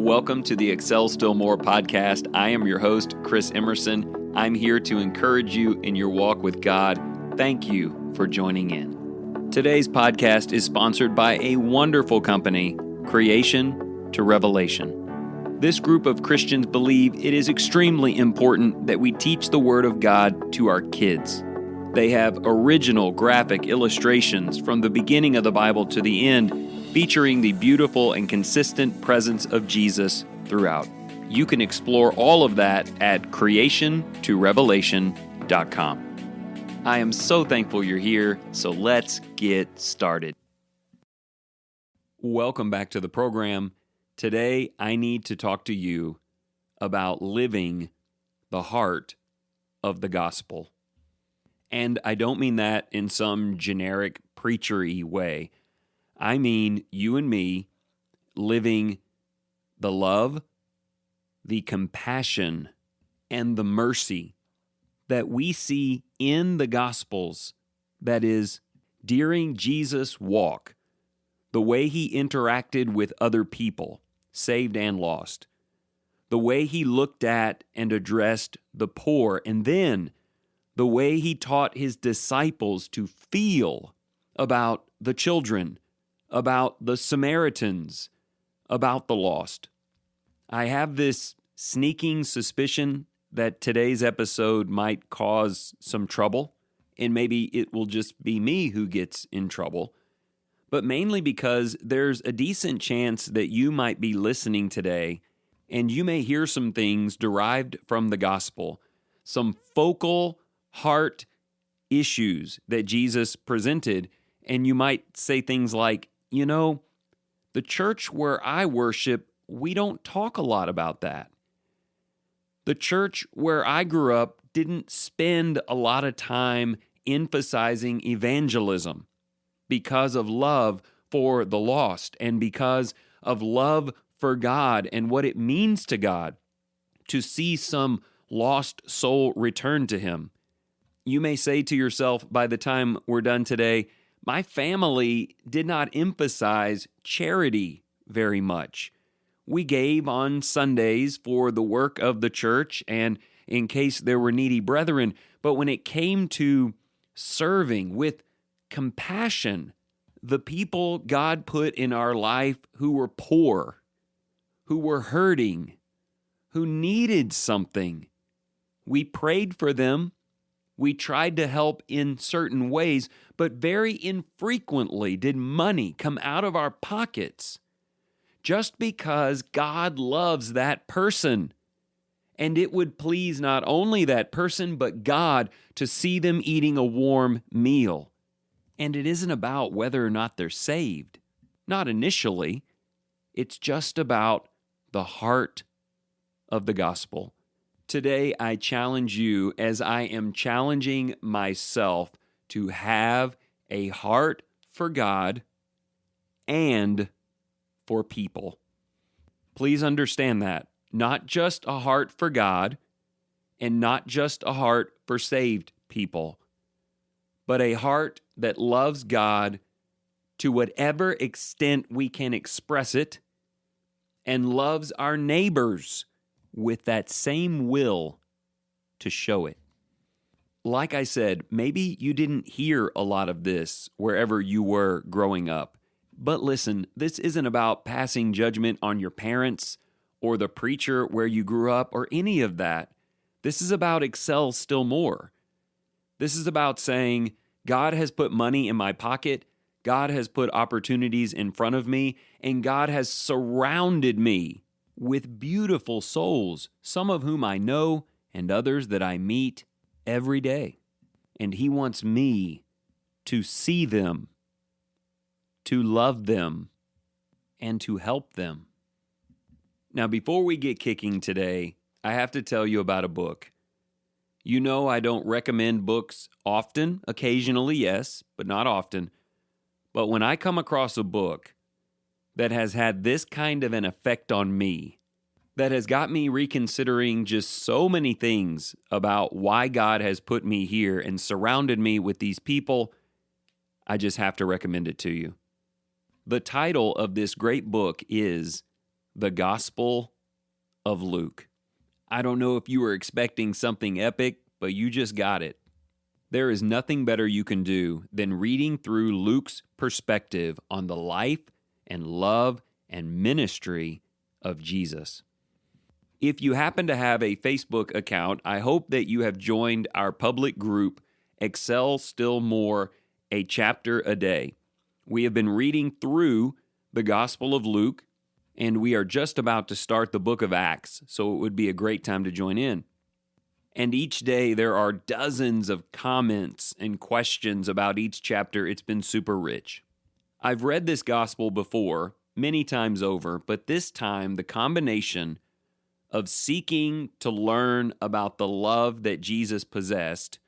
Welcome to the Excel Still More podcast. I am your host, Chris Emerson. I'm here to encourage you in your walk with God. Thank you for joining in. Today's podcast is sponsored by a wonderful company, Creation to Revelation. This group of Christians believe it is extremely important that we teach the Word of God to our kids. They have original graphic illustrations from the beginning of the Bible to the end, featuring the beautiful and consistent presence of Jesus throughout. You can explore all of that at creationtorevelation.com. I am so thankful you're here, so let's get started. Welcome back to the program. Today, I need to talk to you about living the heart of the gospel. And I don't mean that in some generic preachery way. I mean you and me living the love, the compassion, and the mercy that we see in the Gospels, that is, during Jesus' walk, the way he interacted with other people, saved and lost, the way he looked at and addressed the poor, and then the way he taught his disciples to feel about the children, about the Samaritans, about the lost. I have this sneaking suspicion that today's episode might cause some trouble, and maybe it will just be me who gets in trouble, but mainly because there's a decent chance that you might be listening today, and you may hear some things derived from the gospel, some focal heart issues that Jesus presented, and you might say things like, you know, the church where I worship, we don't talk a lot about that. The church where I grew up didn't spend a lot of time emphasizing evangelism because of love for the lost and because of love for God and what it means to God to see some lost soul return to Him. You may say to yourself by the time we're done today, my family did not emphasize charity very much. We gave on Sundays for the work of the church and in case there were needy brethren, but when it came to serving with compassion, the people God put in our life who were poor, who were hurting, who needed something, we prayed for them. We tried to help in certain ways, but very infrequently did money come out of our pockets just because God loves that person. And it would please not only that person, but God to see them eating a warm meal. And it isn't about whether or not they're saved. Not initially. It's just about the heart of the gospel. Today, I challenge you, as I am challenging myself, to have a heart for God and for people. Please understand that. Not just a heart for God and not just a heart for saved people, but a heart that loves God to whatever extent we can express it and loves our neighbors with that same will to show it. Like I said, maybe you didn't hear a lot of this wherever you were growing up. But listen, this isn't about passing judgment on your parents or the preacher where you grew up or any of that. This is about Excel Still More. This is about saying, God has put money in my pocket, God has put opportunities in front of me, and God has surrounded me with beautiful souls, some of whom I know and others that I meet every day. And He wants me to see them, to love them, and to help them. Now, before we get kicking today, I have to tell you about a book. You know I don't recommend books often, occasionally, yes, but not often. But when I come across a book that has had this kind of an effect on me, that has got me reconsidering just so many things about why God has put me here and surrounded me with these people, I just have to recommend it to you. The title of this great book is the Gospel of Luke. I don't know if you were expecting something epic, but you just got it. There is nothing better you can do than reading through Luke's perspective on the life and love and ministry of Jesus. If you happen to have a Facebook account, I hope that you have joined our public group, Excel Still More, a chapter a day. We have been reading through the Gospel of Luke, and we are just about to start the book of Acts, so it would be a great time to join in. And each day there are dozens of comments and questions about each chapter. It's been super rich. I've read this gospel before, many times over, but this time the combination of seeking to learn about the love that Jesus possessed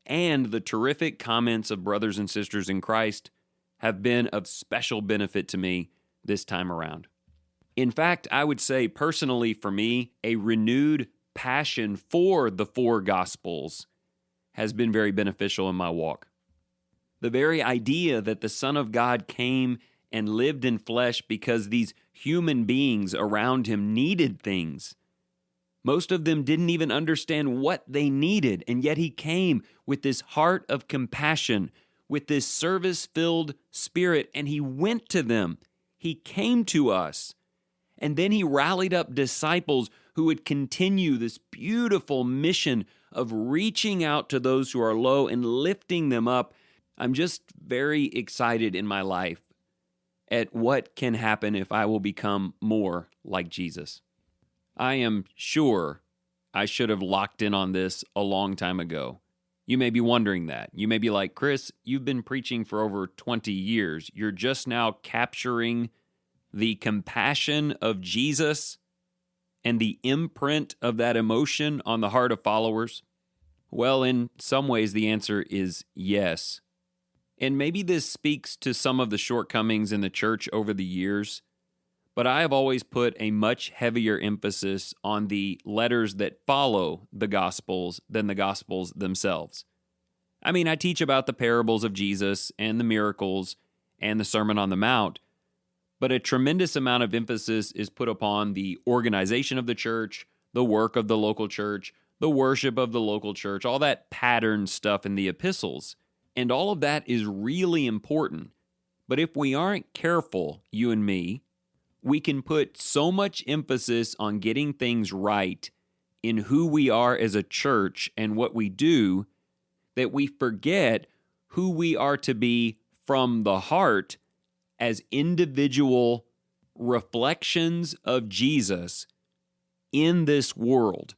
and the terrific comments of brothers and sisters in Christ have been of special benefit to me this time around. In fact, I would say personally for me, a renewed passion for the four Gospels has been very beneficial in my walk. The very idea that the Son of God came and lived in flesh because these human beings around him needed things. Most of them didn't even understand what they needed, and yet he came with this heart of compassion, with this service-filled spirit, and he went to them. He came to us. And then he rallied up disciples who would continue this beautiful mission of reaching out to those who are low and lifting them up. I'm just very excited in my life at what can happen if I will become more like Jesus. I am sure I should have locked in on this a long time ago. You may be wondering that. You may be like, Chris, you've been preaching for over 20 years. You're just now capturing the compassion of Jesus and the imprint of that emotion on the heart of followers? Well, in some ways, the answer is yes. And maybe this speaks to some of the shortcomings in the church over the years, but I have always put a much heavier emphasis on the letters that follow the Gospels than the Gospels themselves. I mean, I teach about the parables of Jesus and the miracles and the Sermon on the Mount, but a tremendous amount of emphasis is put upon the organization of the church, the work of the local church, the worship of the local church, all that pattern stuff in the epistles. And all of that is really important. But if we aren't careful, you and me, we can put so much emphasis on getting things right in who we are as a church and what we do that we forget who we are to be from the heart as individual reflections of Jesus in this world.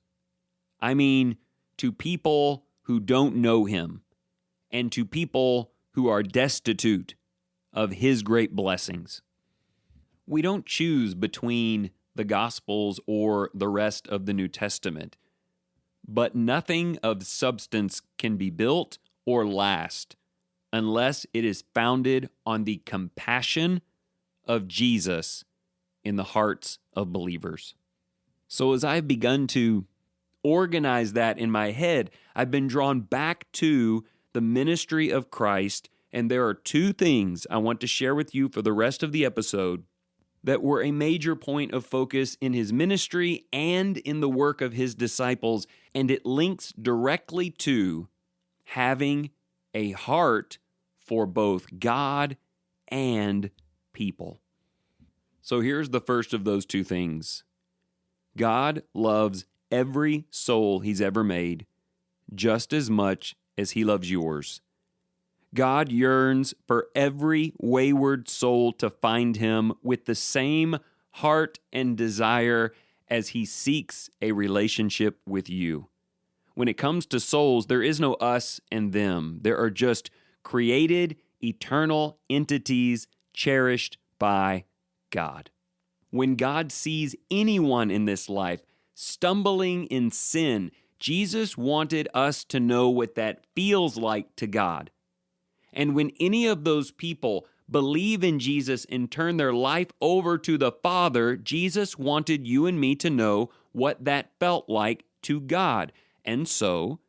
I mean, to people who don't know him and to people who are destitute of his great blessings. We don't choose between the Gospels or the rest of the New Testament, but nothing of substance can be built or last unless it is founded on the compassion of Jesus in the hearts of believers. So as I've begun to organize that in my head, I've been drawn back to the ministry of Christ, and there are two things I want to share with you for the rest of the episode that were a major point of focus in his ministry and in the work of his disciples, and it links directly to having a heart for both God and people. So here's the first of those two things. God loves every soul he's ever made just as much as he loves yours. God yearns for every wayward soul to find him with the same heart and desire as he seeks a relationship with you. When it comes to souls, there is no us and them. There are just created, eternal entities cherished by God. When God sees anyone in this life stumbling in sin, Jesus wanted us to know what that feels like to God. And when any of those people believe in Jesus and turn their life over to the Father, Jesus wanted you and me to know what that felt like to God. And so,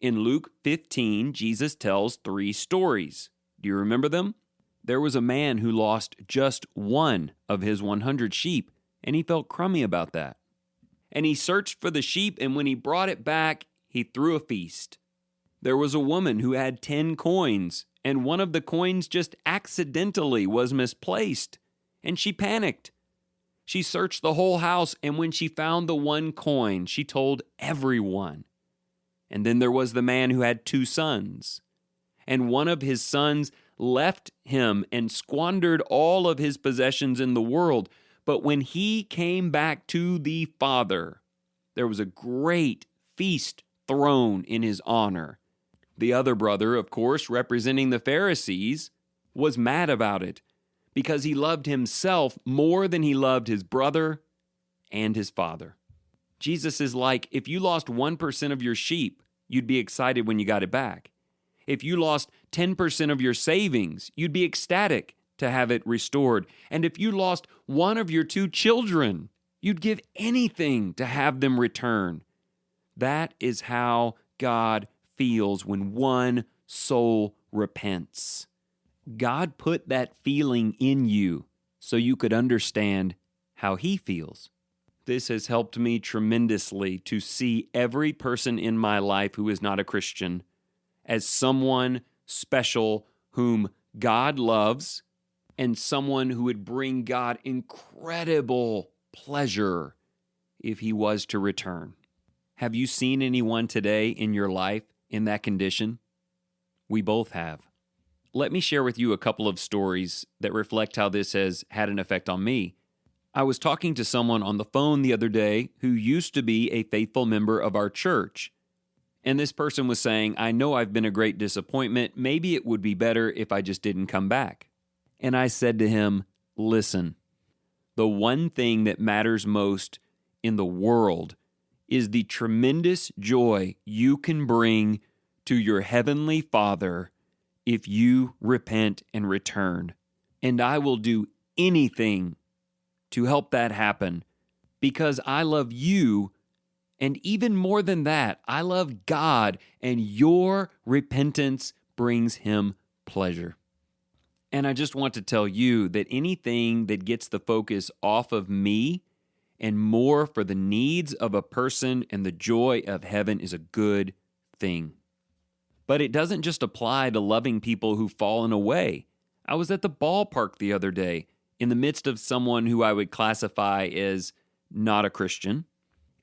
in Luke 15, Jesus tells 3 stories. Do you remember them? There was a man who lost just one of his 100 sheep, and he felt crummy about that. And he searched for the sheep, and when he brought it back, he threw a feast. There was a woman who had 10 coins, and one of the coins just accidentally was misplaced, and she panicked. She searched the whole house, and when she found the one coin, she told everyone. And then there was the man who had 2 sons, and one of his sons left him and squandered all of his possessions in the world. But when he came back to the father, there was a great feast thrown in his honor. The other brother, of course, representing the Pharisees, was mad about it because he loved himself more than he loved his brother and his father. Jesus is like, if you lost 1% of your sheep, you'd be excited when you got it back. If you lost 10% of your savings, you'd be ecstatic to have it restored. And if you lost one of your 2 children, you'd give anything to have them return. That is how God feels when one soul repents. God put that feeling in you so you could understand how He feels. This has helped me tremendously to see every person in my life who is not a Christian as someone special whom God loves and someone who would bring God incredible pleasure if He was to return. Have you seen anyone today in your life in that condition? We both have. Let me share with you a couple of stories that reflect how this has had an effect on me. I was talking to someone on the phone the other day who used to be a faithful member of our church. And this person was saying, I know I've been a great disappointment. Maybe it would be better if I just didn't come back. And I said to him, listen, the one thing that matters most in the world is the tremendous joy you can bring to your heavenly Father if you repent and return. And I will do anything to help that happen because I love you. And even more than that, I love God, and your repentance brings Him pleasure. And I just want to tell you that anything that gets the focus off of me and more for the needs of a person and the joy of heaven is a good thing. But it doesn't just apply to loving people who've fallen away. I was at the ballpark the other day in the midst of someone who I would classify as not a Christian.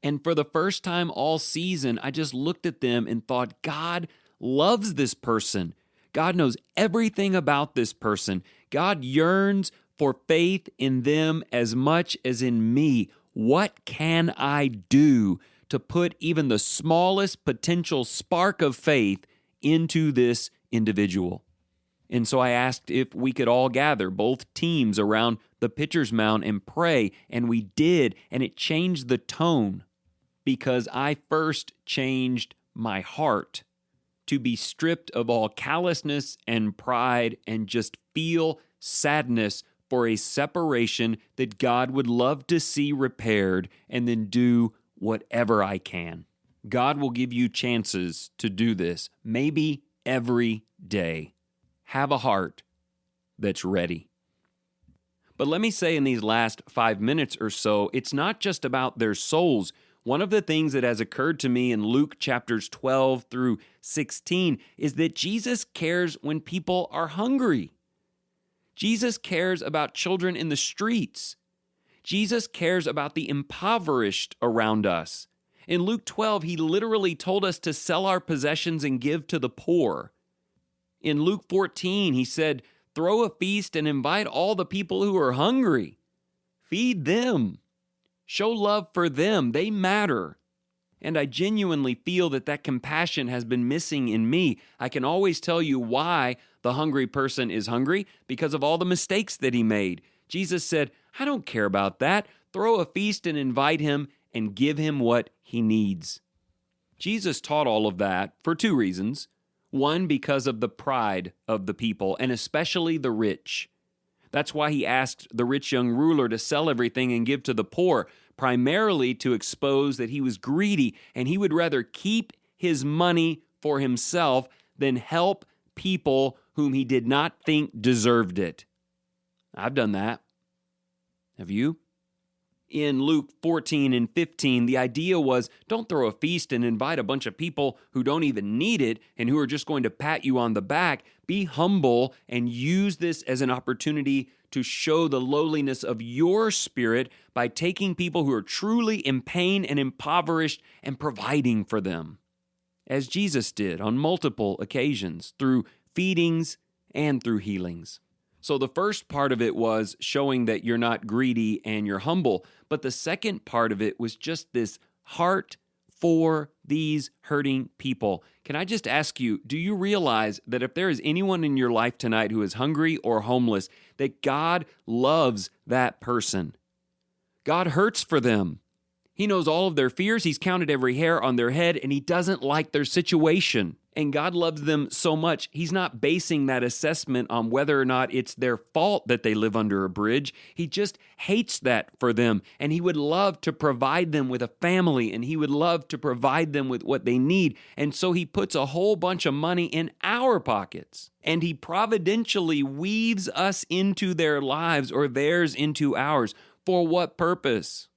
And for the first time all season, I just looked at them and thought, God loves this person. God knows everything about this person. God yearns for faith in them as much as in me. What can I do to put even the smallest potential spark of faith into this individual? And so I asked if we could all gather, both teams, around the pitcher's mound and pray, and we did, and it changed the tone. Because I first changed my heart to be stripped of all callousness and pride and just feel sadness for a separation that God would love to see repaired, and then do whatever I can. God will give you chances to do this, maybe every day. Have a heart that's ready. But let me say in these last 5 minutes or so, it's not just about their souls. One of the things that has occurred to me in Luke chapters 12 through 16 is that Jesus cares when people are hungry. Jesus cares about children in the streets. Jesus cares about the impoverished around us. In Luke 12, He literally told us to sell our possessions and give to the poor. In Luke 14, He said, throw a feast and invite all the people who are hungry. Feed them. Show love for them. They matter. And I genuinely feel that compassion has been missing in me. I can always tell you why the hungry person is hungry, because of all the mistakes that he made. Jesus said, I don't care about that. Throw a feast and invite him and give him what he needs. Jesus taught all of that for 2 reasons. One, because of the pride of the people, and especially the rich. That's why He asked the rich young ruler to sell everything and give to the poor, primarily to expose that he was greedy and he would rather keep his money for himself than help people whom he did not think deserved it. I've done that. Have you? in Luke 14 and 15, the idea was don't throw a feast and invite a bunch of people who don't even need it and who are just going to pat you on the back. Be humble and use this as an opportunity to show the lowliness of your spirit by taking people who are truly in pain and impoverished and providing for them, as Jesus did on multiple occasions through feedings and through healings. So the first part of it was showing that you're not greedy and you're humble. But the second part of it was just this heart for these hurting people. Can I just ask you, do you realize that if there is anyone in your life tonight who is hungry or homeless, that God loves that person? God hurts for them. He knows all of their fears. He's counted every hair on their head, and He doesn't like their situation. And God loves them so much, He's not basing that assessment on whether or not it's their fault that they live under a bridge. He just hates that for them, and He would love to provide them with a family, and He would love to provide them with what they need. And so He puts a whole bunch of money in our pockets, and He providentially weaves us into their lives or theirs into ours. For what purpose?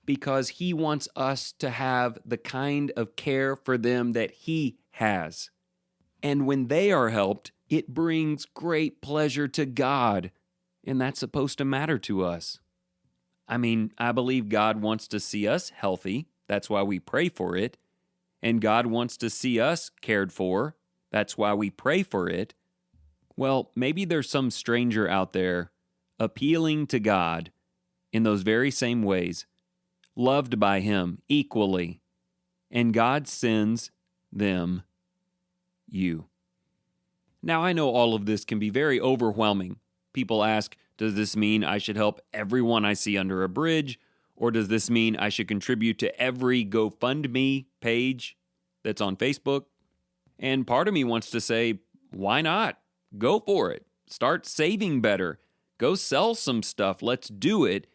Because He wants us to have the kind of care for them that He has. And when they are helped, it brings great pleasure to God, and that's supposed to matter to us. I mean, I believe God wants to see us healthy. That's why we pray for it. And God wants to see us cared for. That's why we pray for it. Well, maybe there's some stranger out there appealing to God in those very same ways, loved by Him equally, and God sends them you. Now, I know all of this can be very overwhelming. People ask, does this mean I should help everyone I see under a bridge? Or does this mean I should contribute to every GoFundMe page that's on Facebook? And part of me wants to say, why not? Go for it. Start saving better. Go sell some stuff. Let's do it.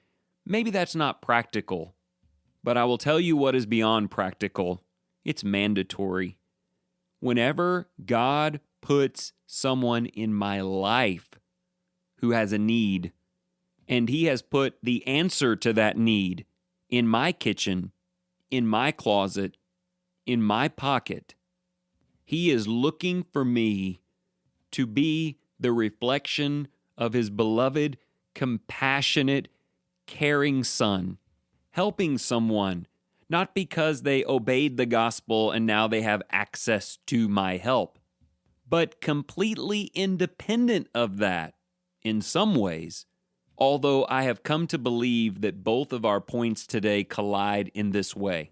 Maybe that's not practical. But I will tell you what is beyond practical. It's mandatory. Whenever God puts someone in my life who has a need, and He has put the answer to that need in my kitchen, in my closet, in my pocket, He is looking for me to be the reflection of His beloved, compassionate, caring Son, helping someone, not because they obeyed the gospel and now they have access to my help, but completely independent of that in some ways, although I have come to believe that both of our points today collide in this way.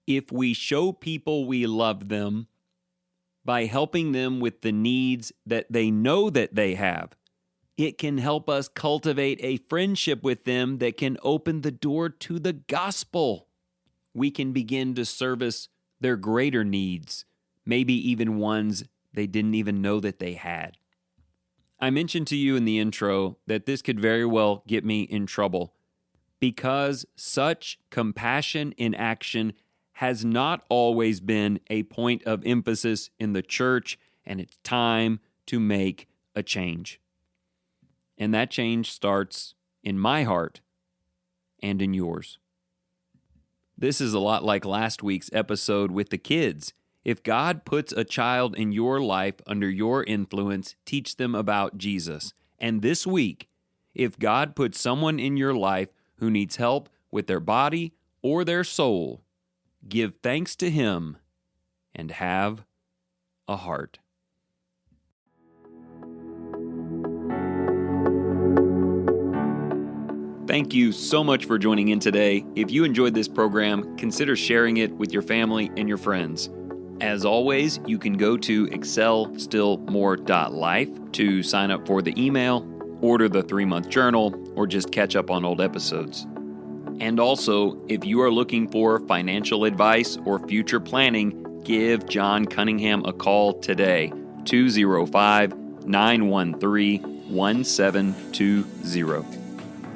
If we show people we love them by helping them with the needs that they know that they have, it can help us cultivate a friendship with them that can open the door to the gospel. We can begin to service their greater needs, maybe even ones they didn't even know that they had. I mentioned to you in the intro that this could very well get me in trouble because such compassion in action has not always been a point of emphasis in the church, and it's time to make a change. And that change starts in my heart and in yours. This is a lot like last week's episode with the kids. If God puts a child in your life under your influence, teach them about Jesus. And this week, if God puts someone in your life who needs help with their body or their soul, give thanks to Him and have a heart. Thank you so much for joining in today. If you enjoyed this program, consider sharing it with your family and your friends. As always, you can go to excelstillmore.life to sign up for the email, order the 3-month journal, or just catch up on old episodes. And also, if you are looking for financial advice or future planning, give John Cunningham a call today, 205-913-1720.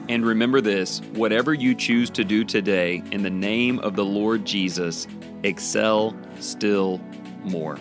And remember this, whatever you choose to do today, in the name of the Lord Jesus, excel still more.